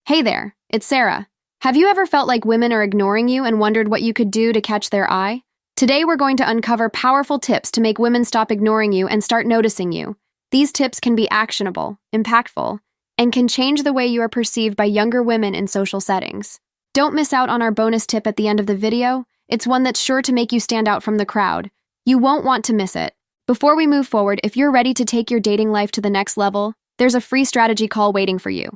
Hey there, it's Sarah. Have you ever felt like women are ignoring you and wondered what you could do to catch their eye? Today we're going to uncover powerful tips to make women stop ignoring you and start noticing you. These tips can be actionable, impactful, and can change the way you are perceived by younger women in social settings. Don't miss out on our bonus tip at the end of the video. It's one that's sure to make you stand out from the crowd. You won't want to miss it. Before we move forward, if you're ready to take your dating life to the next level, there's a free strategy call waiting for you.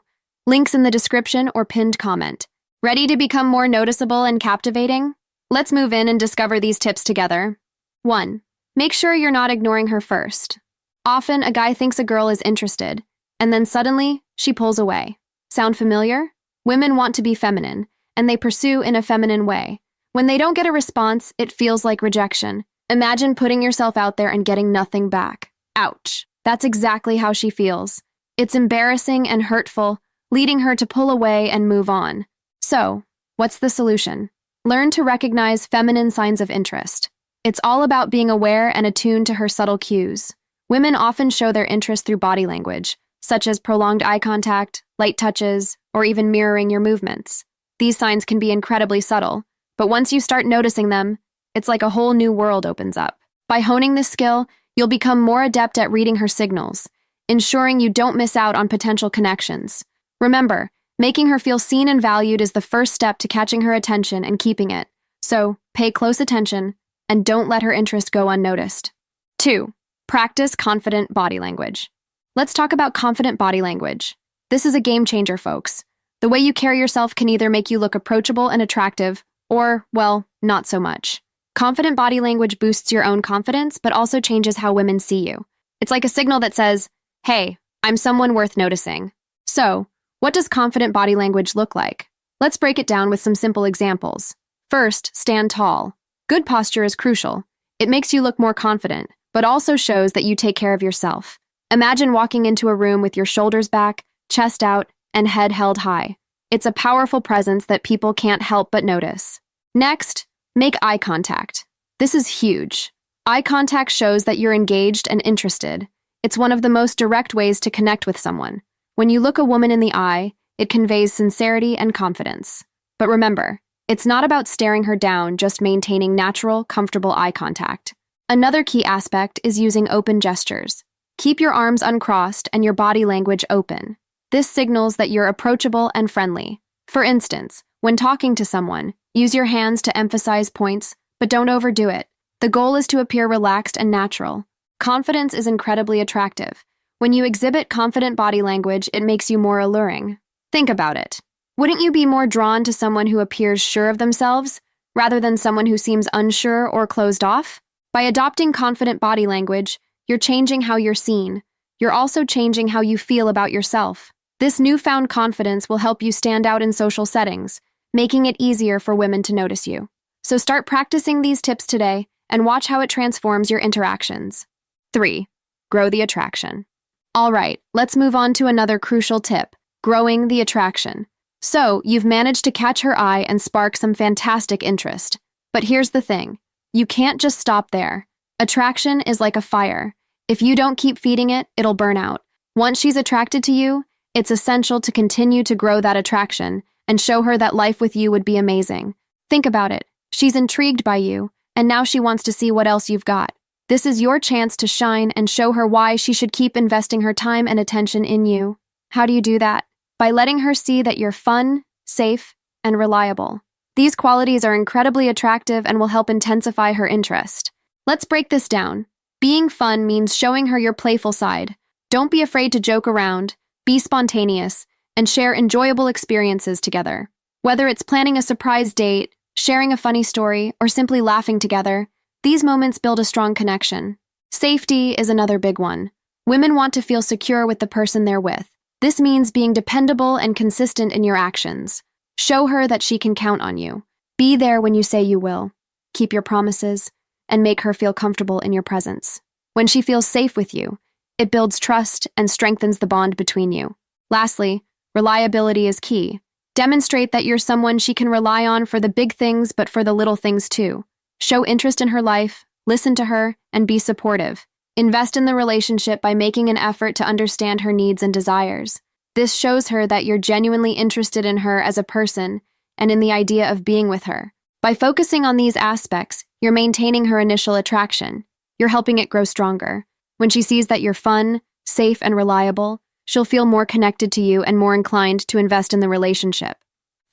Links in the description or pinned comment. Ready to become more noticeable and captivating? Let's move in and discover these tips together. 1. Make sure you're not ignoring her first. Often, a guy thinks a girl is interested, and then suddenly, she pulls away. Sound familiar? Women want to be feminine, and they pursue in a feminine way. When they don't get a response, it feels like rejection. Imagine putting yourself out there and getting nothing back. Ouch. That's exactly how she feels. It's embarrassing and hurtful, leading her to pull away and move on. So, what's the solution? Learn to recognize feminine signs of interest. It's all about being aware and attuned to her subtle cues. Women often show their interest through body language, such as prolonged eye contact, light touches, or even mirroring your movements. These signs can be incredibly subtle, but once you start noticing them, it's like a whole new world opens up. By honing this skill, you'll become more adept at reading her signals, ensuring you don't miss out on potential connections. Remember, making her feel seen and valued is the first step to catching her attention and keeping it. So, pay close attention and don't let her interest go unnoticed. 2. Practice confident body language. Let's talk about confident body language. This is a game changer, folks. The way you carry yourself can either make you look approachable and attractive, or, well, not so much. Confident body language boosts your own confidence, but also changes how women see you. It's like a signal that says, hey, I'm someone worth noticing. So, what does confident body language look like? Let's break it down with some simple examples. First, stand tall. Good posture is crucial. It makes you look more confident, but also shows that you take care of yourself. Imagine walking into a room with your shoulders back, chest out, and head held high. It's a powerful presence that people can't help but notice. Next, make eye contact. This is huge. Eye contact shows that you're engaged and interested. It's one of the most direct ways to connect with someone. When you look a woman in the eye, it conveys sincerity and confidence. But remember, it's not about staring her down, just maintaining natural, comfortable eye contact. Another key aspect is using open gestures. Keep your arms uncrossed and your body language open. This signals that you're approachable and friendly. For instance, when talking to someone, use your hands to emphasize points, but don't overdo it. The goal is to appear relaxed and natural. Confidence is incredibly attractive. When you exhibit confident body language, it makes you more alluring. Think about it. Wouldn't you be more drawn to someone who appears sure of themselves, rather than someone who seems unsure or closed off? By adopting confident body language, you're changing how you're seen. You're also changing how you feel about yourself. This newfound confidence will help you stand out in social settings, making it easier for women to notice you. So start practicing these tips today and watch how it transforms your interactions. 3. Grow the attraction. All right, let's move on to another crucial tip, growing the attraction. So, you've managed to catch her eye and spark some fantastic interest. But here's the thing, you can't just stop there. Attraction is like a fire. If you don't keep feeding it, it'll burn out. Once she's attracted to you, it's essential to continue to grow that attraction and show her that life with you would be amazing. Think about it. She's intrigued by you, and now she wants to see what else you've got. This is your chance to shine and show her why she should keep investing her time and attention in you. How do you do that? By letting her see that you're fun, safe, and reliable. These qualities are incredibly attractive and will help intensify her interest. Let's break this down. Being fun means showing her your playful side. Don't be afraid to joke around, be spontaneous, and share enjoyable experiences together. Whether it's planning a surprise date, sharing a funny story, or simply laughing together, these moments build a strong connection. Safety is another big one. Women want to feel secure with the person they're with. This means being dependable and consistent in your actions. Show her that she can count on you. Be there when you say you will. Keep your promises, and make her feel comfortable in your presence. When she feels safe with you, it builds trust and strengthens the bond between you. Lastly, reliability is key. Demonstrate that you're someone she can rely on for the big things, but for the little things too. Show interest in her life, listen to her, and be supportive. Invest in the relationship by making an effort to understand her needs and desires. This shows her that you're genuinely interested in her as a person and in the idea of being with her. By focusing on these aspects, you're maintaining her initial attraction. You're helping it grow stronger. When she sees that you're fun, safe, and reliable, she'll feel more connected to you and more inclined to invest in the relationship.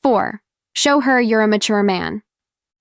4. Show her you're a mature man.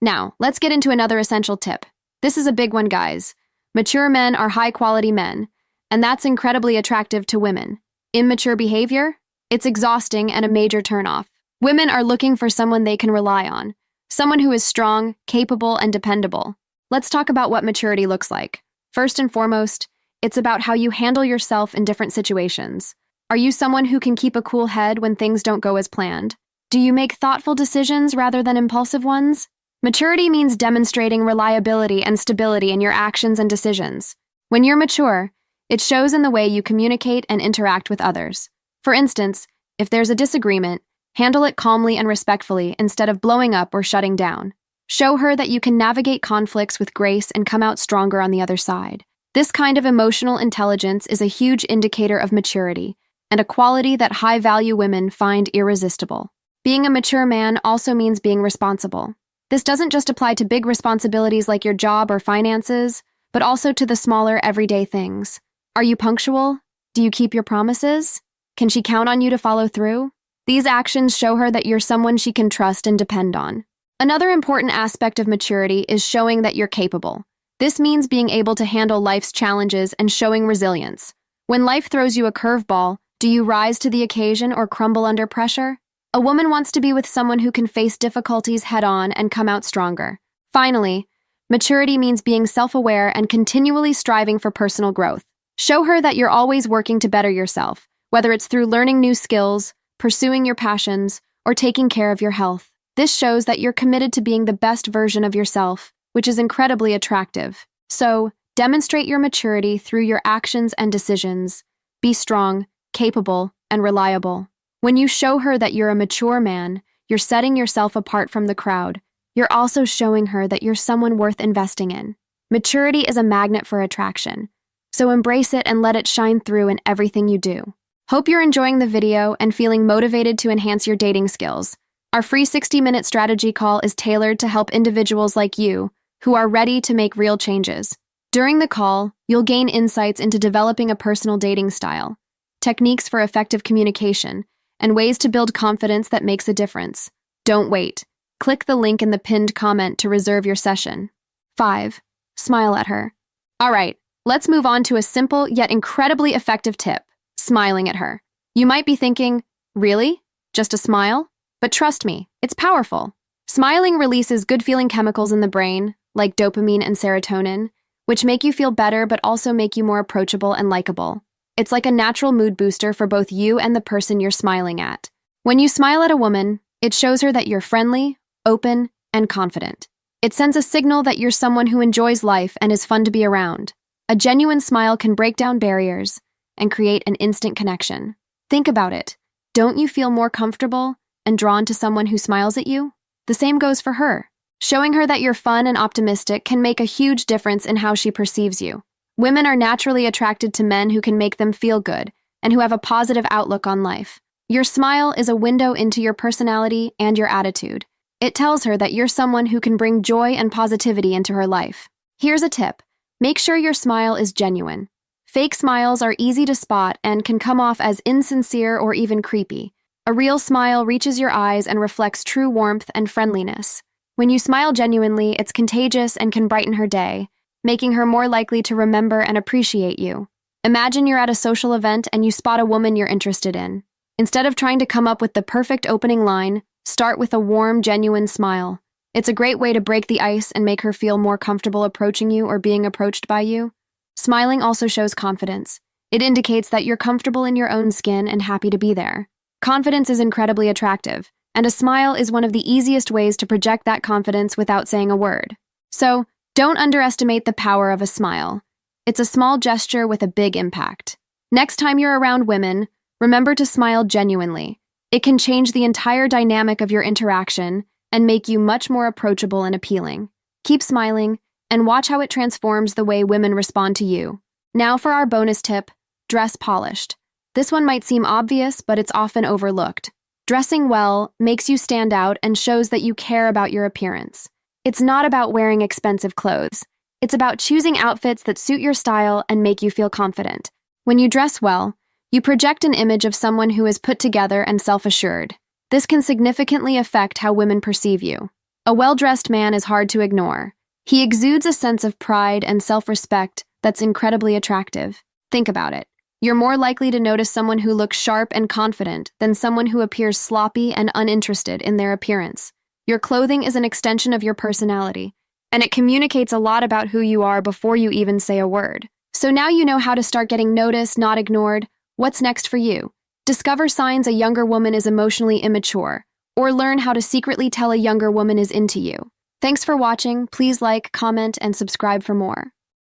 Now, let's get into another essential tip. This is a big one, guys. Mature men are high-quality men, and that's incredibly attractive to women. Immature behavior? It's exhausting and a major turnoff. Women are looking for someone they can rely on, someone who is strong, capable, and dependable. Let's talk about what maturity looks like. First and foremost, it's about how you handle yourself in different situations. Are you someone who can keep a cool head when things don't go as planned? Do you make thoughtful decisions rather than impulsive ones? Maturity means demonstrating reliability and stability in your actions and decisions. When you're mature, it shows in the way you communicate and interact with others. For instance, if there's a disagreement, handle it calmly and respectfully instead of blowing up or shutting down. Show her that you can navigate conflicts with grace and come out stronger on the other side. This kind of emotional intelligence is a huge indicator of maturity and a quality that high-value women find irresistible. Being a mature man also means being responsible. This doesn't just apply to big responsibilities like your job or finances, but also to the smaller, everyday things. Are you punctual? Do you keep your promises? Can she count on you to follow through? These actions show her that you're someone she can trust and depend on. Another important aspect of maturity is showing that you're capable. This means being able to handle life's challenges and showing resilience. When life throws you a curveball, do you rise to the occasion or crumble under pressure? A woman wants to be with someone who can face difficulties head-on and come out stronger. Finally, maturity means being self-aware and continually striving for personal growth. Show her that you're always working to better yourself, whether it's through learning new skills, pursuing your passions, or taking care of your health. This shows that you're committed to being the best version of yourself, which is incredibly attractive. So, demonstrate your maturity through your actions and decisions. Be strong, capable, and reliable. When you show her that you're a mature man, you're setting yourself apart from the crowd. You're also showing her that you're someone worth investing in. Maturity is a magnet for attraction, so embrace it and let it shine through in everything you do. Hope you're enjoying the video and feeling motivated to enhance your dating skills. Our free 60-minute strategy call is tailored to help individuals like you who are ready to make real changes. During the call, you'll gain insights into developing a personal dating style, techniques for effective communication, and ways to build confidence that makes a difference. Don't wait. Click the link in the pinned comment to reserve your session. 5. Smile at her. All right, let's move on to a simple yet incredibly effective tip: smiling at her. You might be thinking, really? Just a smile? But trust me, it's powerful. Smiling releases good-feeling chemicals in the brain, like dopamine and serotonin, which make you feel better but also make you more approachable and likable. It's like a natural mood booster for both you and the person you're smiling at. When you smile at a woman, it shows her that you're friendly, open, and confident. It sends a signal that you're someone who enjoys life and is fun to be around. A genuine smile can break down barriers and create an instant connection. Think about it. Don't you feel more comfortable and drawn to someone who smiles at you? The same goes for her. Showing her that you're fun and optimistic can make a huge difference in how she perceives you. Women are naturally attracted to men who can make them feel good and who have a positive outlook on life. Your smile is a window into your personality and your attitude. It tells her that you're someone who can bring joy and positivity into her life. Here's a tip: make sure your smile is genuine. Fake smiles are easy to spot and can come off as insincere or even creepy. A real smile reaches your eyes and reflects true warmth and friendliness. When you smile genuinely, it's contagious and can brighten her day, making her more likely to remember and appreciate you. Imagine you're at a social event and you spot a woman you're interested in. Instead of trying to come up with the perfect opening line, start with a warm, genuine smile. It's a great way to break the ice and make her feel more comfortable approaching you or being approached by you. Smiling also shows confidence. It indicates that you're comfortable in your own skin and happy to be there. Confidence is incredibly attractive, and a smile is one of the easiest ways to project that confidence without saying a word. So, don't underestimate the power of a smile. It's a small gesture with a big impact. Next time you're around women, remember to smile genuinely. It can change the entire dynamic of your interaction and make you much more approachable and appealing. Keep smiling, and watch how it transforms the way women respond to you. Now for our bonus tip: dress polished. This one might seem obvious, but it's often overlooked. Dressing well makes you stand out and shows that you care about your appearance. It's not about wearing expensive clothes. It's about choosing outfits that suit your style and make you feel confident. When you dress well, you project an image of someone who is put together and self-assured. This can significantly affect how women perceive you. A well-dressed man is hard to ignore. He exudes a sense of pride and self-respect that's incredibly attractive. Think about it. You're more likely to notice someone who looks sharp and confident than someone who appears sloppy and uninterested in their appearance. Your clothing is an extension of your personality, and it communicates a lot about who you are before you even say a word. So now you know how to start getting noticed, not ignored. What's next for you? Discover signs a younger woman is emotionally immature, or learn how to secretly tell a younger woman is into you. Thanks for watching. Please like, comment, and subscribe for more.